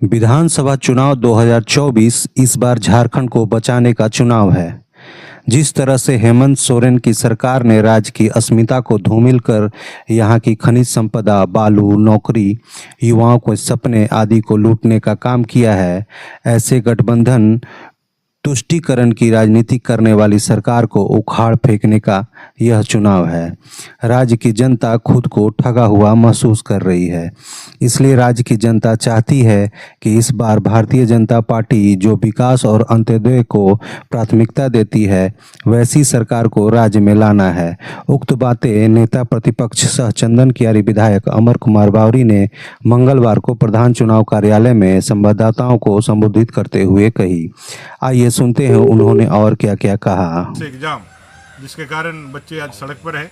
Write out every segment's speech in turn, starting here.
विधानसभा चुनाव 2024 इस बार झारखंड को बचाने का चुनाव है। जिस तरह से हेमंत सोरेन की सरकार ने राज्य की अस्मिता को धूमिल कर यहाँ की खनिज संपदा, बालू, नौकरी, युवाओं के सपने आदि को लूटने का काम किया है, ऐसे गठबंधन तुष्टीकरण की राजनीति करने वाली सरकार को उखाड़ फेंकने का यह चुनाव है। राज्य की जनता खुद को ठगा हुआ महसूस कर रही है। इसलिए राज्य की जनता चाहती है कि इस बार भारतीय जनता पार्टी जो विकास और अंत्योदय को प्राथमिकता देती है, वैसी सरकार को राज्य में लाना है। उक्त बातें नेता प्रतिपक्ष सह चंदन कियारी विधायक अमर कुमार बावरी ने मंगलवार को प्रधान चुनाव कार्यालय में संवाददाताओं को संबोधित करते हुए कही। आइए सुनते हैं उन्होंने और क्या क्या कहा। एग्जाम जिसके कारण बच्चे आज सड़क पर है,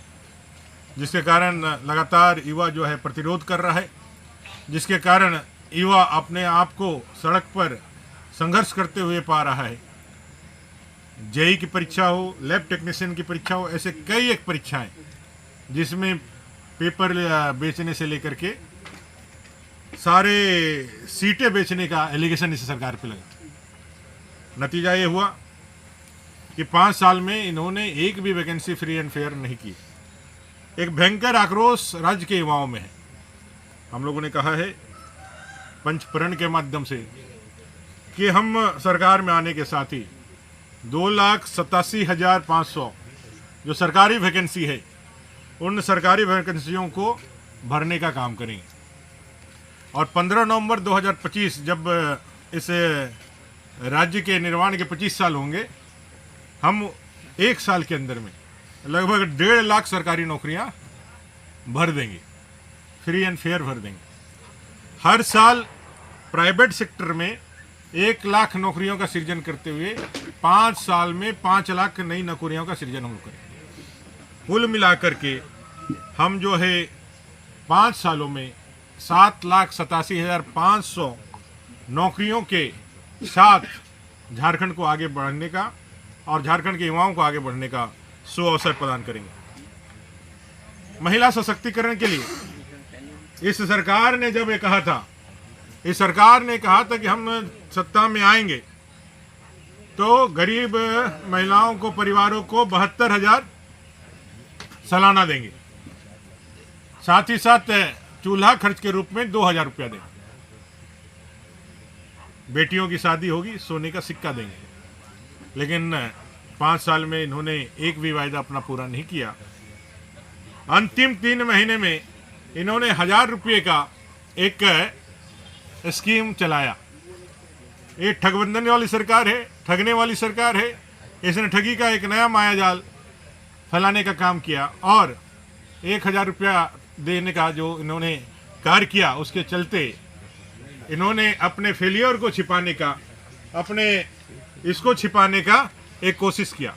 जिसके कारण लगातार युवा जो है प्रतिरोध कर रहा है, जिसके कारण युवा अपने आप को सड़क पर संघर्ष करते हुए पा रहा है। जेई की परीक्षा हो, लैब टेक्नीशियन की परीक्षा हो, ऐसे कई एक परीक्षाएं जिसमें पेपर बेचने से लेकर के सारे सीटें बेचने का एलिगेशन इस सरकार पे लगा। नतीजा ये हुआ कि 5 साल में इन्होंने एक भी वैकेंसी फ्री एंड फेयर नहीं की। एक भयंकर आक्रोश राज्य के युवाओं में है। हम लोगों ने कहा है पंचप्रण के माध्यम से कि हम सरकार में आने के साथ ही 2,87,500 जो सरकारी वैकेंसी है, उन सरकारी वैकेंसियों को भरने का काम करेंगे। और 15 नवंबर 2025 जब इस राज्य के निर्माण के 25 साल होंगे, हम 1 साल के अंदर में लगभग 1.5 लाख सरकारी नौकरियां भर देंगे, फ्री एंड फेयर भर देंगे। हर साल प्राइवेट सेक्टर में 1 लाख नौकरियों का सृजन करते हुए 5 साल में 5 लाख नई नौकरियों का सृजन हम करेंगे। कुल मिलाकर के हम जो है 5 सालों में 7,87,500 नौकरियों के साथ झारखंड को आगे बढ़ने का और झारखंड के युवाओं को आगे बढ़ने का सुअवसर प्रदान करेंगे। महिला सशक्तिकरण के लिए इस सरकार ने जब ये कहा था, इस सरकार ने कहा था कि हम सत्ता में आएंगे तो गरीब महिलाओं को, परिवारों को 72,000 सालाना देंगे, साथ ही साथ चूल्हा खर्च के रूप में 2,000 रुपया देंगे। बेटियों की शादी होगी, सोने का सिक्का देंगे। लेकिन 5 साल में इन्होंने एक भी वायदा अपना पूरा नहीं किया। अंतिम 3 महीने में इन्होंने 1,000 रुपये का एक स्कीम चलाया। ये ठगबंधन वाली सरकार है, ठगने वाली सरकार है। इसने ठगी का एक नया मायाजाल फैलाने का काम किया और 1,000 रुपया देने का जो इन्होंने कार्य किया, उसके चलते इन्होंने अपने फेलियर को छिपाने का, अपने इसको छिपाने का एक कोशिश किया।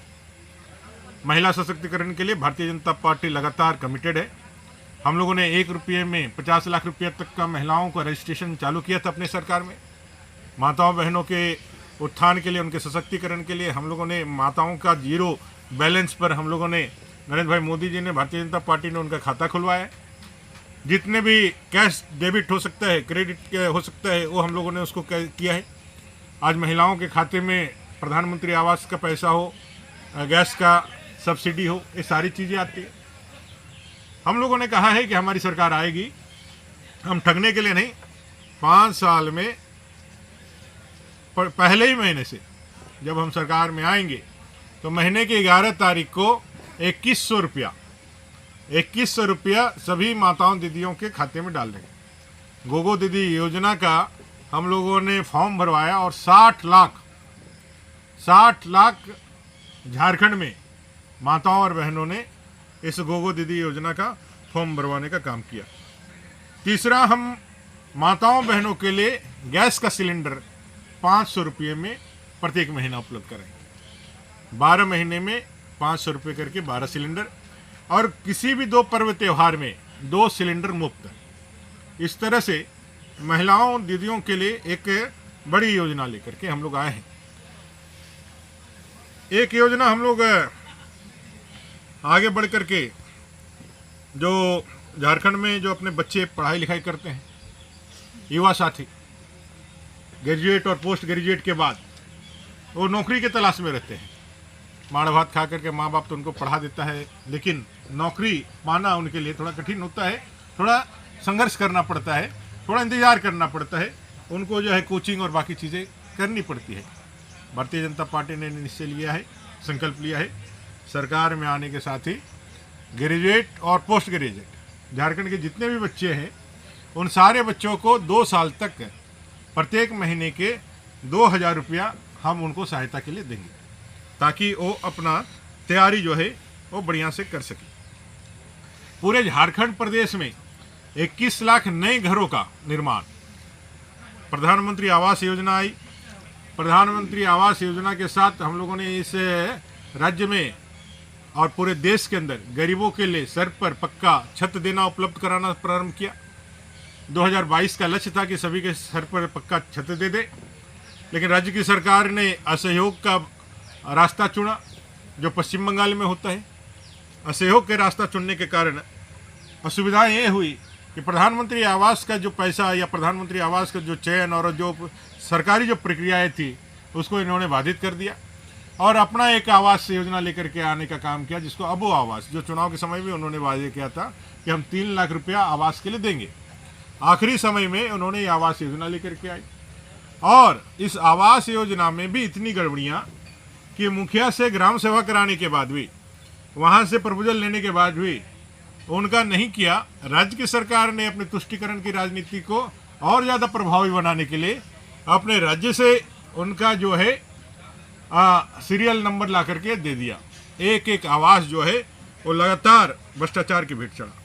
महिला सशक्तिकरण के लिए भारतीय जनता पार्टी लगातार कमिटेड है। हम लोगों ने 1 रुपये में 50 लाख रुपये तक का महिलाओं का रजिस्ट्रेशन चालू किया था अपने सरकार में। माताओं बहनों के उत्थान के लिए, उनके सशक्तिकरण के लिए हम लोगों ने माताओं का 0 बैलेंस पर हम लोगों ने, नरेंद्र भाई मोदी जी ने, भारतीय जनता पार्टी ने उनका खाता खुलवाया। जितने भी कैश डेबिट हो सकता है, क्रेडिट हो सकता है, वो हम लोगों ने उसको किया है। आज महिलाओं के खाते में प्रधानमंत्री आवास का पैसा हो, गैस का सब्सिडी हो, ये सारी चीज़ें आती है। हम लोगों ने कहा है कि हमारी सरकार आएगी, हम ठगने के लिए नहीं, 5 साल में पहले ही महीने से जब हम सरकार में आएंगे तो महीने की 11 तारीख को 2100 रुपया सभी माताओं दीदियों के खाते में डाल देंगे। गोगो दीदी योजना का हम लोगों ने फॉर्म भरवाया और 60 लाख झारखंड में माताओं और बहनों ने इस गोगो दीदी योजना का फॉर्म भरवाने का काम किया। तीसरा, हम माताओं बहनों के लिए गैस का सिलेंडर 500 रुपये में प्रत्येक महीना उपलब्ध कराएंगे। 12 महीने में 500 रुपये करके 12 सिलेंडर, और किसी भी 2 पर्व त्यौहार में 2 सिलेंडर मुफ्त। इस तरह से महिलाओं दीदियों के लिए एक बड़ी योजना लेकर के हम लोग आए हैं। एक योजना हम लोग आगे बढ़ करके जो झारखंड में जो अपने बच्चे पढ़ाई लिखाई करते हैं, युवा साथी, ग्रेजुएट और पोस्ट ग्रेजुएट के बाद वो नौकरी के तलाश में रहते हैं। माड़ भात खा करके माँ बाप तो उनको पढ़ा देता है, लेकिन नौकरी पाना उनके लिए थोड़ा कठिन होता है, थोड़ा संघर्ष करना पड़ता है, थोड़ा इंतजार करना पड़ता है, उनको जो है कोचिंग और बाकी चीज़ें करनी पड़ती है। भारतीय जनता पार्टी ने निश्चय लिया है, संकल्प लिया है, सरकार में आने के साथ ही ग्रेजुएट और पोस्ट ग्रेजुएट झारखंड के जितने भी बच्चे हैं उन सारे बच्चों को 2 साल तक प्रत्येक महीने के 2000 रुपया हम उनको सहायता के लिए देंगे, ताकि वो अपना तैयारी जो है वो बढ़िया से कर सके। पूरे झारखंड प्रदेश में 21 लाख नए घरों का निर्माण, प्रधानमंत्री आवास योजना आई। प्रधानमंत्री आवास योजना के साथ हम लोगों ने इस राज्य में और पूरे देश के अंदर गरीबों के लिए सर पर पक्का छत देना उपलब्ध कराना प्रारंभ किया। 2022 का लक्ष्य था कि सभी के सर पर पक्का छत दे दे, लेकिन राज्य की सरकार ने असहयोग का रास्ता चुना, जो पश्चिम बंगाल में होता है। असहयोग के रास्ता चुनने के कारण असुविधा ये हुई कि प्रधानमंत्री आवास का जो पैसा या प्रधानमंत्री आवास का जो चयन और जो सरकारी जो प्रक्रियाएं थी उसको इन्होंने बाधित कर दिया और अपना एक आवास योजना लेकर के आने का काम किया, जिसको अबो आवास, जो चुनाव के समय में उन्होंने वादे किया था कि हम 3 लाख रुपया आवास के लिए देंगे। आखिरी समय में उन्होंने ये आवास योजना लेकर के आई और इस आवास योजना में भी इतनी गड़बड़ियाँ कि मुखिया से ग्राम सभा कराने के बाद भी, वहाँ से प्रपोजल लेने के बाद भी उनका नहीं किया। राज्य की सरकार ने अपने तुष्टिकरण की राजनीति को और ज़्यादा प्रभावी बनाने के लिए अपने राज्य से उनका जो है सीरियल नंबर ला करके दे दिया। एक एक आवास जो है वो लगातार भ्रष्टाचार की भेंट चढ़ा।